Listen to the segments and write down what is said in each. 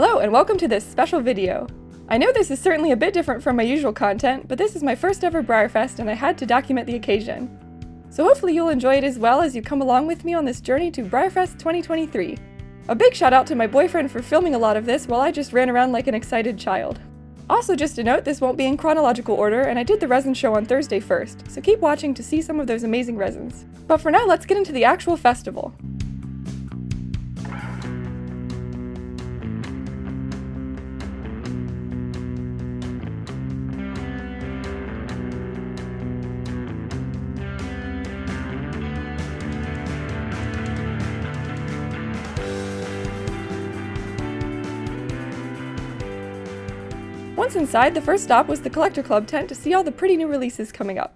Hello and welcome to this special video. I know this is certainly a bit different from my usual content, but this is my first ever Breyerfest and I had to document the occasion. So hopefully you'll enjoy it as well as you come along with me on this journey to Breyerfest 2023. A big shout out to my boyfriend for filming a lot of this while I just ran around like an excited child. Also just a note, this won't be in chronological order and I did the resin show on Thursday first, so keep watching to see some of those amazing resins. But for now, let's get into the actual festival. Once inside, the first stop was the Collector Club tent to see all the pretty new releases coming up.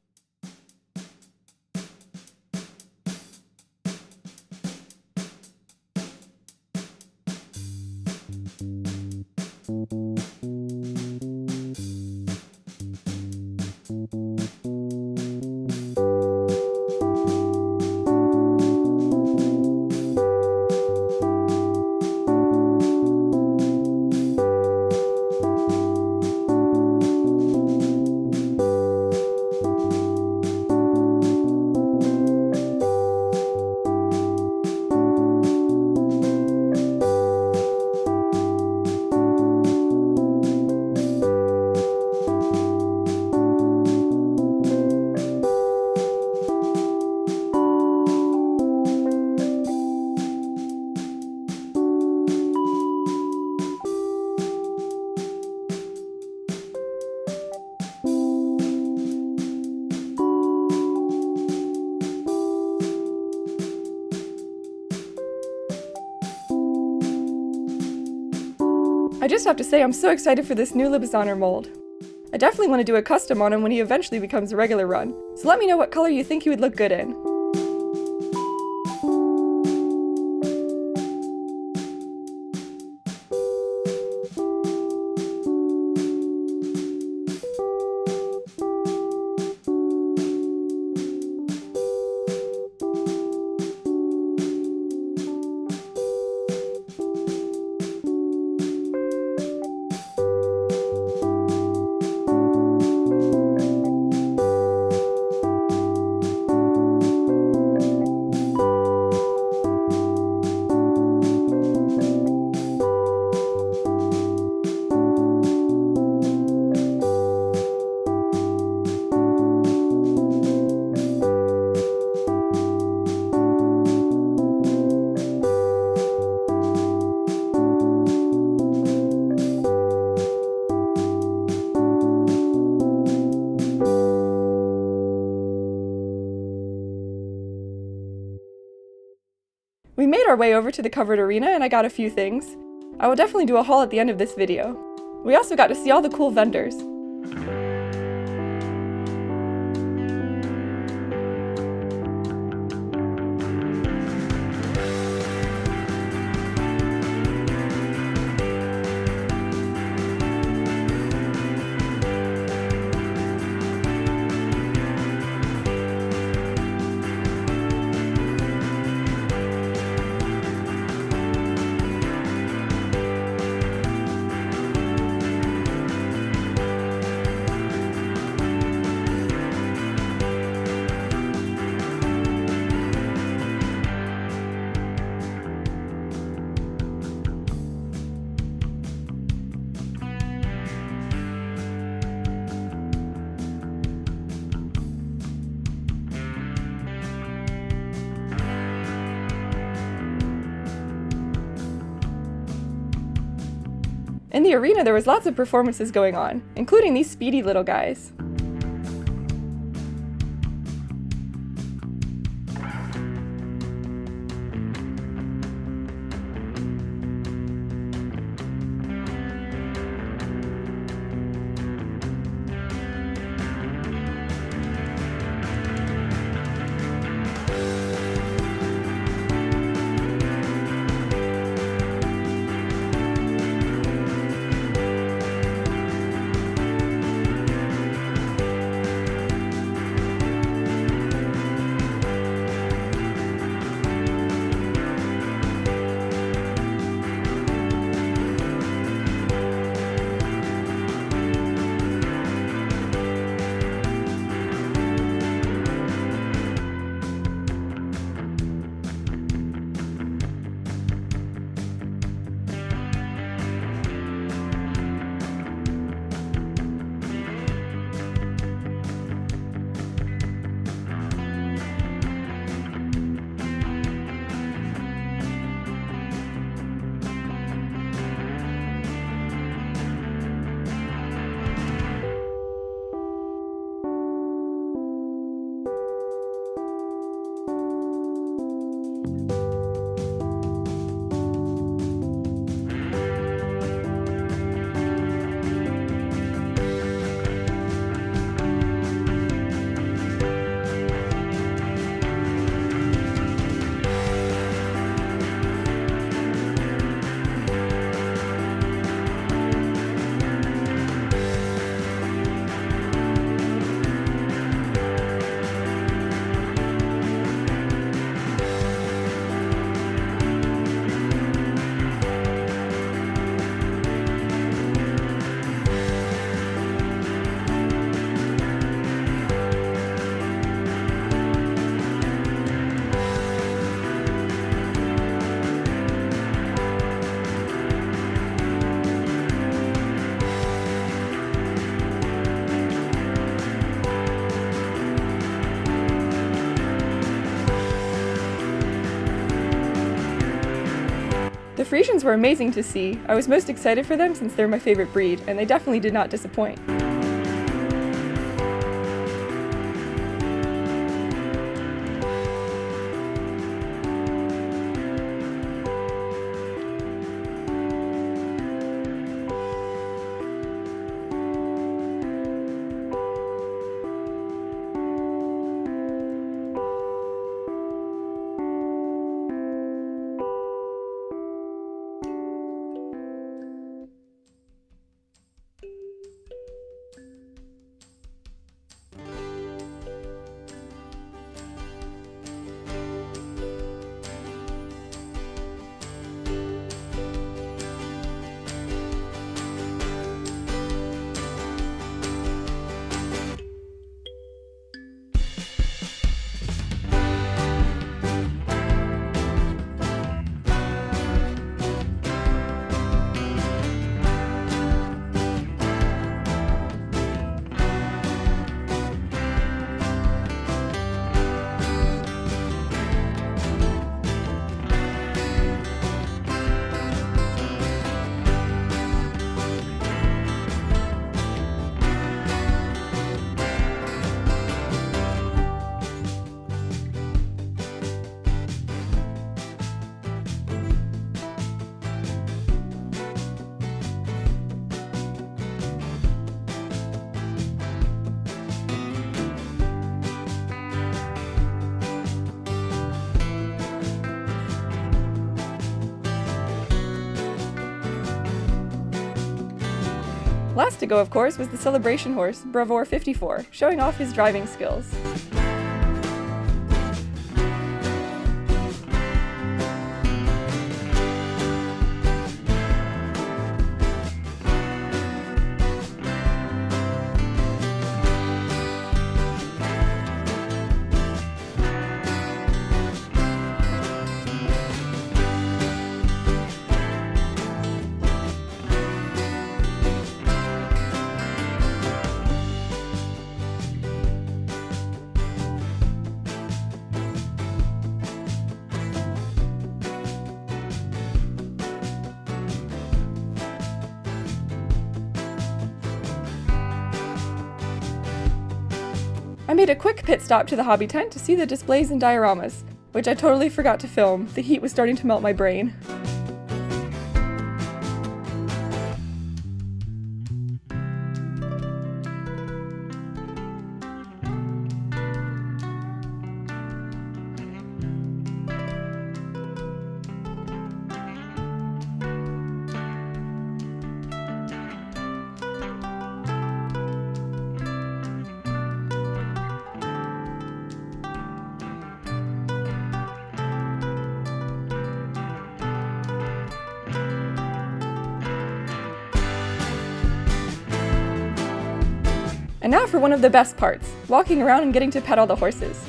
I just have to say I'm so excited for this new Libizzaner mold. I definitely want to do a custom on him when he eventually becomes a regular run, so let me know what color you think he would look good in. We made our way over to the covered arena and I got a few things. I will definitely do a haul at the end of this video. We also got to see all the cool vendors. In the arena, there was lots of performances going on, including these speedy little guys. Friesians were amazing to see. I was most excited for them since they're my favorite breed, and they definitely did not disappoint. Last to go, of course, was the celebration horse, Brevor 54, showing off his driving skills. I made a quick pit stop to the hobby tent to see the displays and dioramas, which I totally forgot to film. The heat was starting to melt my brain. And now for one of the best parts, walking around and getting to pet all the horses.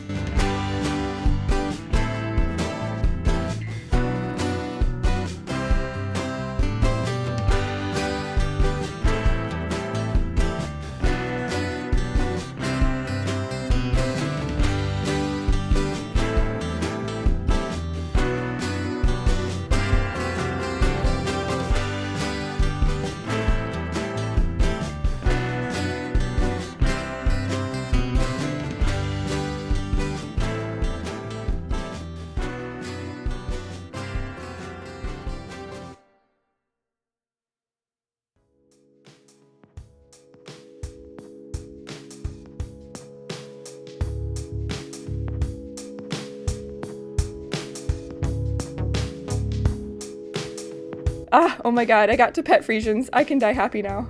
Oh my god, I got to pet Friesians. I can die happy now.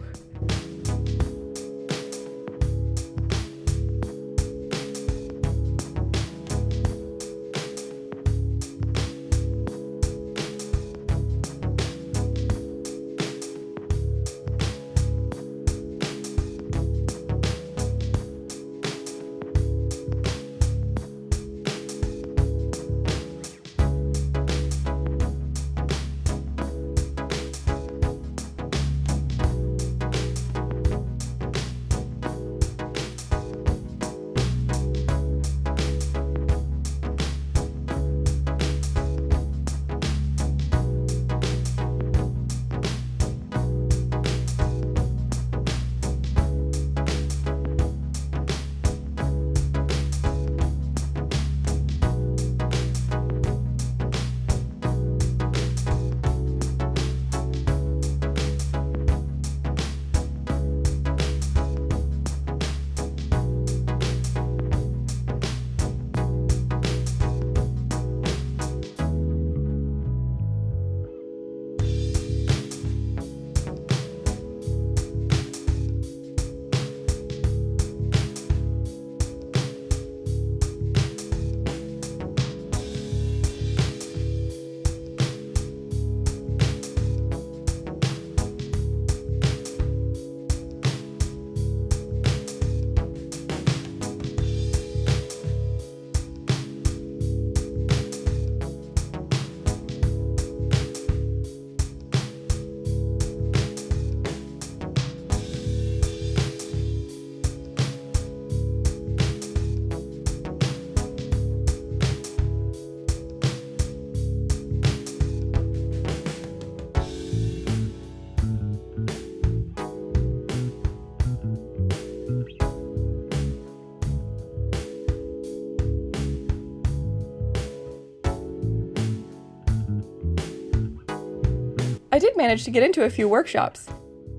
I did manage to get into a few workshops.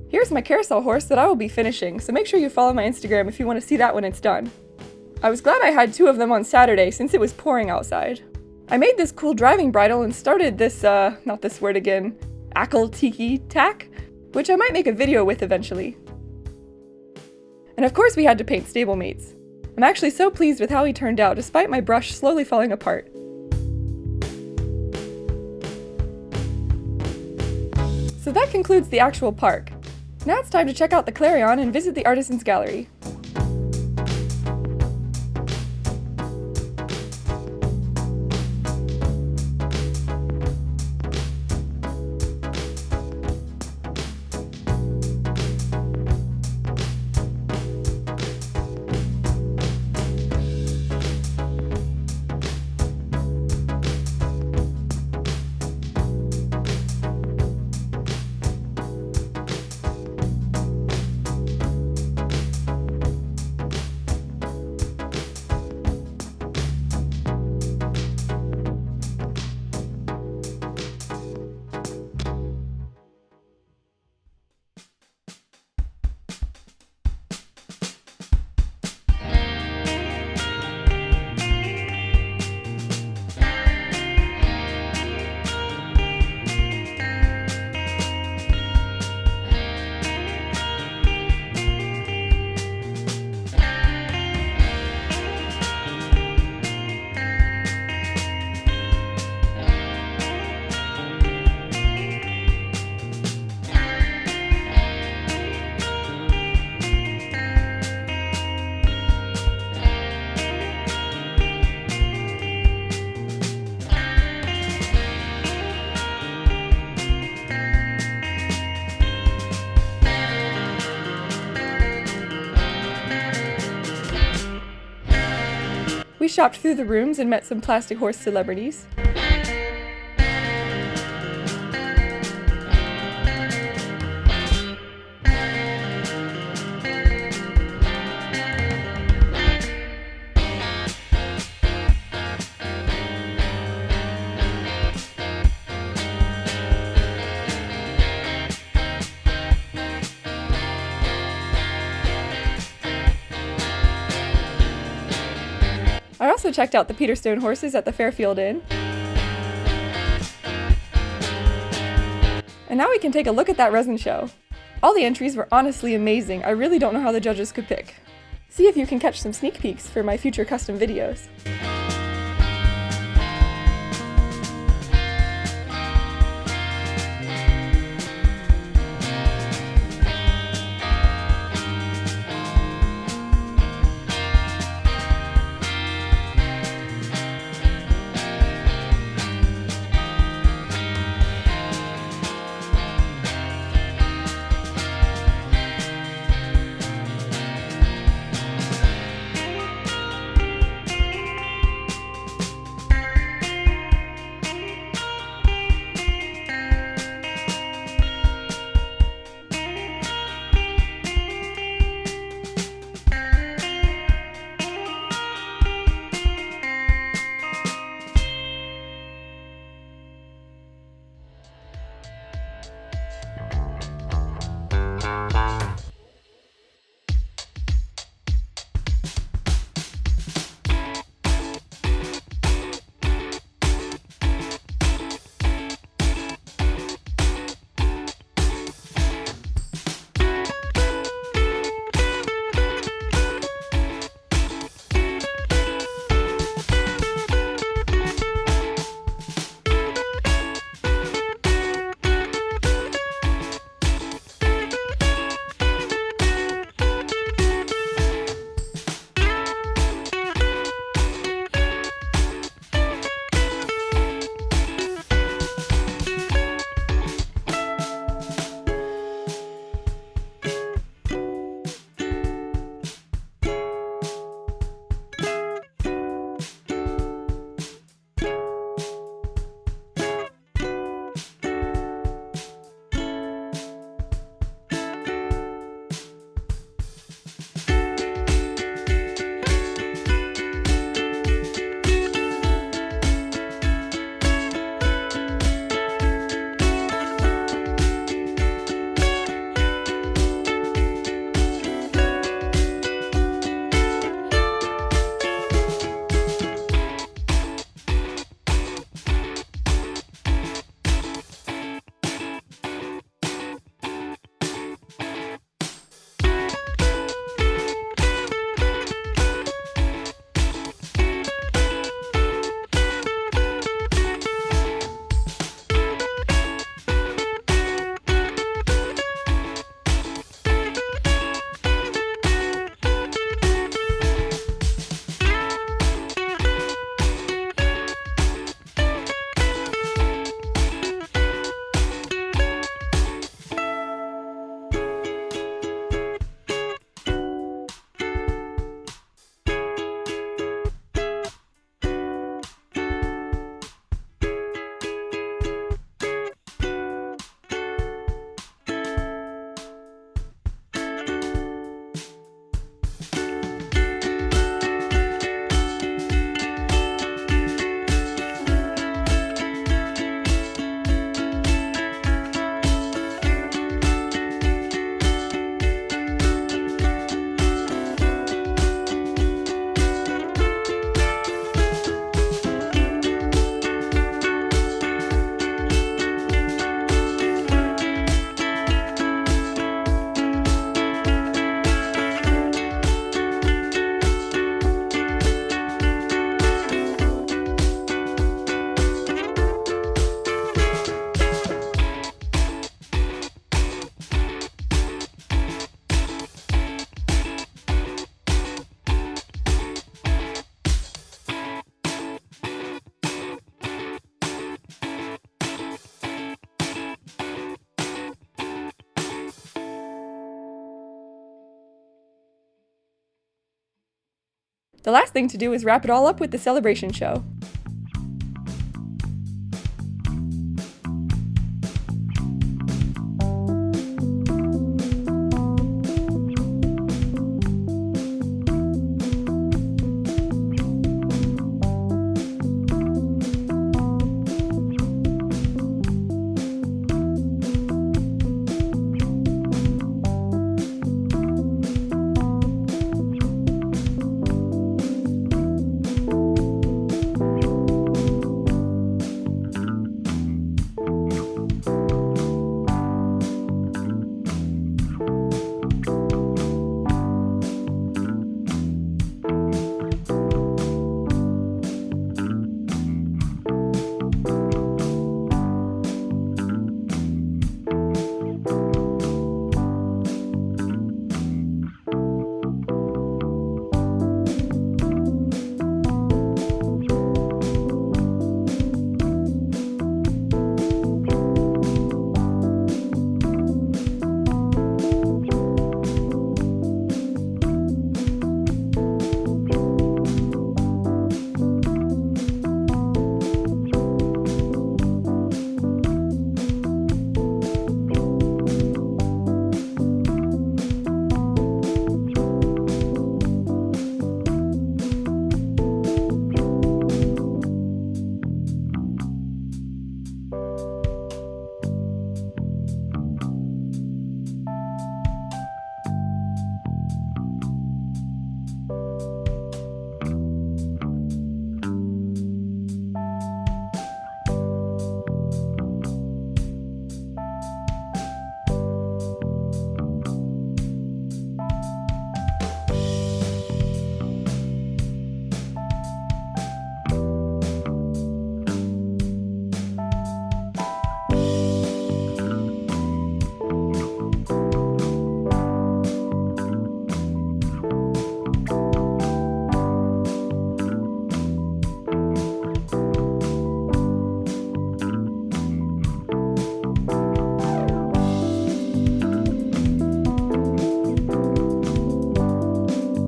Here's my carousel horse that I will be finishing, so make sure you follow my Instagram if you want to see that when it's done. I was glad I had 2 of them on Saturday since it was pouring outside. I made this cool driving bridle and started this, not this word again, ackle tiki tack, which I might make a video with eventually. And of course we had to paint stablemates. I'm actually so pleased with how he turned out despite my brush slowly falling apart. So that concludes the actual park. Now it's time to check out the Clarion and visit the Artisans Gallery. We shopped through the rooms and met some plastic horse celebrities. I also checked out the Peterstone horses at the Fairfield Inn. And now we can take a look at that resin show. All the entries were honestly amazing. I really don't know how the judges could pick. See if you can catch some sneak peeks for my future custom videos. The last thing to do is wrap it all up with the celebration show.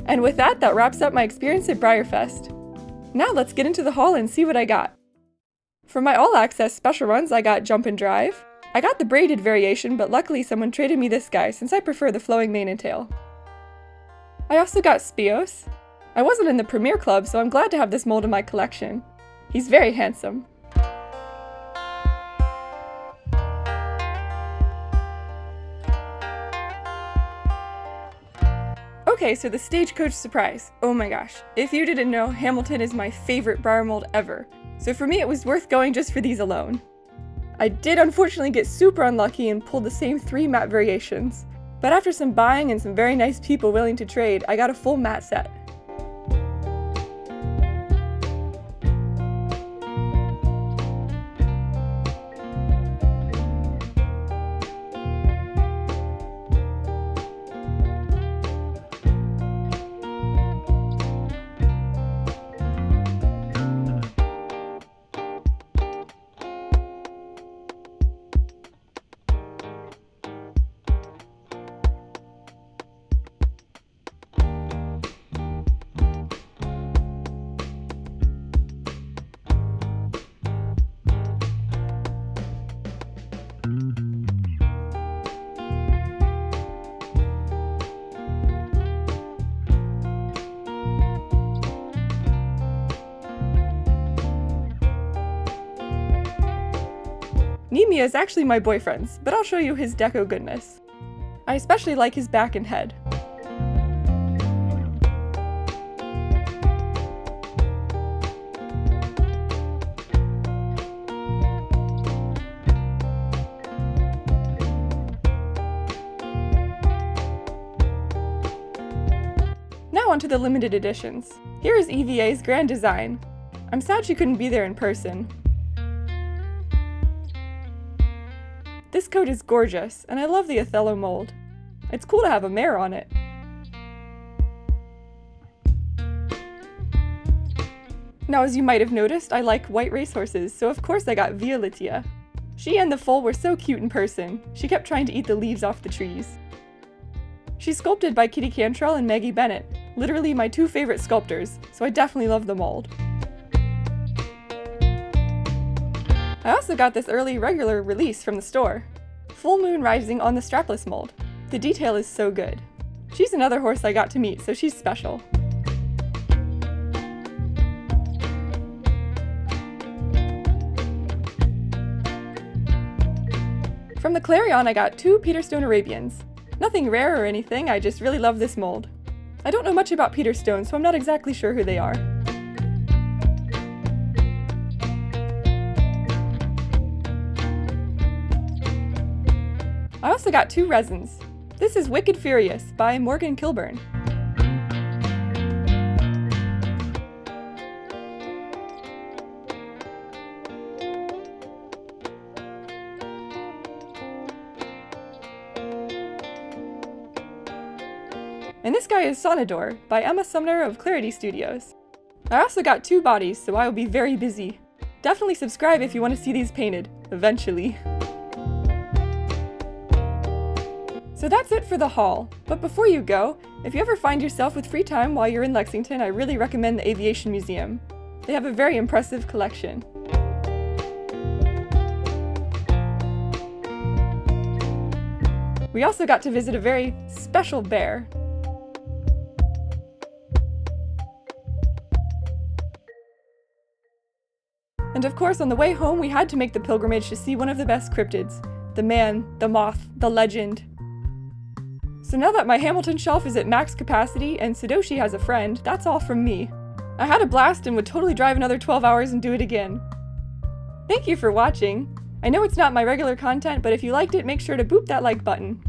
And with that wraps up my experience at Breyerfest. Now let's get into the haul and see what I got. For my all-access special runs, I got Jump and Drive. I got the braided variation, but luckily someone traded me this guy since I prefer the flowing mane and tail. I also got Spios. I wasn't in the Premier Club, so I'm glad to have this mold in my collection. He's very handsome. Okay, so the Stagecoach Surprise. Oh my gosh. If you didn't know, Hamilton is my favorite Breyer mold ever. So for me it was worth going just for these alone. I did unfortunately get super unlucky and pulled the same 3 matte variations. But after some buying and some very nice people willing to trade, I got a full matte set. Nemia is actually my boyfriend's, but I'll show you his deco goodness. I especially like his back and head. Now onto the limited editions. Here is EVA's grand design. I'm sad she couldn't be there in person. This coat is gorgeous, and I love the Othello mold. It's cool to have a mare on it. Now, as you might have noticed, I like white racehorses, so of course I got Violitia. She and the foal were so cute in person. She kept trying to eat the leaves off the trees. She's sculpted by Kitty Cantrell and Maggie Bennett. literally my two favorite sculptors, so I definitely love the mold. I also got this early regular release from the store. Full Moon Rising on the strapless mold. The detail is so good. She's another horse I got to meet, so she's special. From the Clarion I got two Peterstone Arabians. Nothing rare or anything, I just really love this mold. I don't know much about Peterstone, so I'm not exactly sure who they are. I also got two resins. This is Wicked Furious by Morgan Kilburn. And this guy is Sonador by Emma Sumner of Clarity Studios. I also got two bodies, so I will be very busy. Definitely subscribe if you want to see these painted, eventually. So that's it for the haul, but before you go, if you ever find yourself with free time while you're in Lexington, I really recommend the Aviation Museum. They have a very impressive collection. We also got to visit a very special bear. And of course, on the way home, we had to make the pilgrimage to see one of the best cryptids, the man, the moth, the legend. So now that my Hamilton shelf is at max capacity and Sadoshi has a friend, that's all from me. I had a blast and would totally drive another 12 hours and do it again. Thank you for watching. I know it's not my regular content, but if you liked it, make sure to boop that like button.